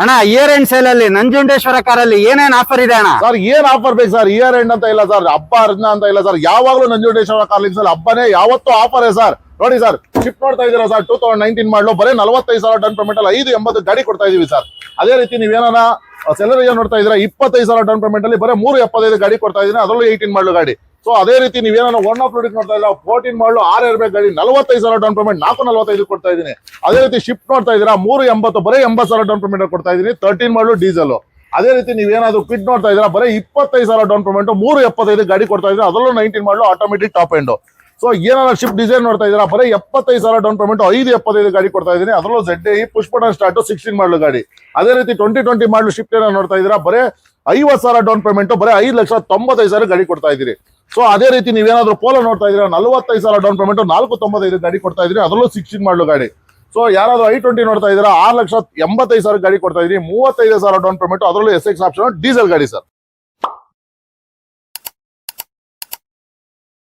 ಅಣ್ಣ year end sale ಅಲ್ಲಿ ನಂಜುಂಡೇಶ್ವರ ಕಾರಲ್ಲಿ ಏನೇನ್ ಆಫರ್ ಇದೆ ಅಣ್ಣ? ಸರ್ ಏನ್ ಆಫರ್ ಬೇಕು ಸರ್? ಇಯರ್ ಎಂಡ್ ಅಂತ ಇಲ್ಲ ಸರ್, ಹಬ್ಬ ಅರ್ಜನ ಅಂತ ಇಲ್ಲ ಸರ್, ಯಾವಾಗ್ಲೂ ನಂಜುಂಡೇಶ್ವರ ಕಾರ್ಲಿಂಗ್ಸ್ ಅಲ್ಲಿ ಹಬ್ಬನೇ, ಯಾವತ್ತೂ ಆಫರ್ ಸರ್. ನೋಡಿ ಸರ್, ಶಿಫ್ಟ್ ನೋಡ್ತಾ ಇದೀರಾ ಸರ್, 2019 ಮಾಡಲು ಬರೀ 45,000 ಡೌನ್ ಪೇಮೆಂಟ್ ಅಲ್ಲಿ 580 ಗಾಡಿ ಕೊಡ್ತಾ ಇದೀವಿ ಸರ್. ಅದೇ ರೀತಿ ನೀವೇನ ಸೆಲೆರಿಯ ನೋಡ್ತಾ ಇದ್ದೀರಾ, 25,000 ಡೌನ್ ಪೇಮೆಂಟ್ ಅಲ್ಲಿ ಬರೀ 375 ಗಾಡಿ ಕೊಡ್ತಾ ಇದೀನಿ, ಅದರಲ್ಲೂ 18 ಮಾಡಲು ಗಾಡಿ. ಸೊ ಅದೇ ರೀತಿ ನೀವೇನ ಒನ್ ಆಫ್ ರೋಡ್ ನೋಡ್ತಾ ಇಲ್ಲ, 14 ಮಾಡಲು 6 ಇರ್ಬೇಕು ಗಾಡಿ, 45,000 ಡೌನ್ ಪೇಮೆಂಟ್ 445 ಕೊಡ್ತಾ ಇದೀನಿ. ಅದೇ ರೀತಿ ಶಿಫ್ಟ್ ನೋಡ್ತಾ ಇದೀರಾ, 380 ಬರೀ 80,000 ಡೌನ್ ಪೇಮೆಂಟ್ ಕೊಡ್ತಾ ಇದೀನಿ, 13 ಮಾಡಲು ಡೀಸೆಲ್. ಅದೇ ರೀತಿ ನೀವೇನಾದ್ರು ಕ್ವಿಡ್ ನೋಡ್ತಾ ಇದೀರಾ, ಬರೀ 25,000 ಡೌನ್ ಪೇಮೆಂಟ್ 375 ಗಾಡಿ ಕೊಡ್ತಾ ಇದೀನಿ, ಅದರಲ್ಲೂ 19 ಮಾಡಲು ಆಟೋಮೆಟಿಕ್ ಟಾಪ್ ಎಂಡ್. ಸೊ ಏನಾದ್ರು ಶಿಫ್ಟ್ ಡಿಸೈನ್ ನೋಡ್ತಾ ಇದೀರಾ, ಬರೀ 75,000 ಡೌನ್ ಪೇಮೆಂಟ್ 575 ಗಾಡಿ ಕೊಡ್ತಾ ಇದೀನಿ, ಅದರಲ್ಲೂ ZDI ಪುಷ್ ಬಟನ್ ಸ್ಟಾರ್ಟ್ 16 ಮಾಡಲು ಗಾಡಿ. ಅದೇ ರೀತಿ 2020 ಮಾಡಲು ಶಿಫ್ಟ್ ಏನೋ ನೋಡ್ತಾ ಇದೀರಾ, ಬರೀ 50,000 ಡೌನ್ ಪೇಮೆಂಟ್ ಬರೀ 5,95,000 ಗಾಡಿ ಕೊಡ್ತಾ ಇದೀರಿ. ಸೊ ಅದೇ ರೀತಿ ನೀವೇನಾದ್ರು ಪೋಲೋ ನೋಡ್ತಾ ಇದೀರಾ, 45,000 ಡೌನ್ ಪೇಮೆಂಟ್ 495 ಗಾಡಿ ಕೊಡ್ತಾ ಇದೀನಿ, ಅದರಲ್ಲೂ 16 ಮಾಡಲು ಗಾಡಿ. ಸೊ ಯಾರಾದ್ರೂ I20 ನೋಡ್ತಾ ಇದೀರಾ, 6,85,000 ಗಾಡಿ ಕೊಡ್ತಾ ಇದೀನಿ, 35,000 ಡೌನ್ ಪೇಮೆಂಟ್, ಅದರಲ್ಲೂ SX ಆಪ್ಷನ್ ಡೀಸೆಲ್ ಗಾಡಿ ಸರ್.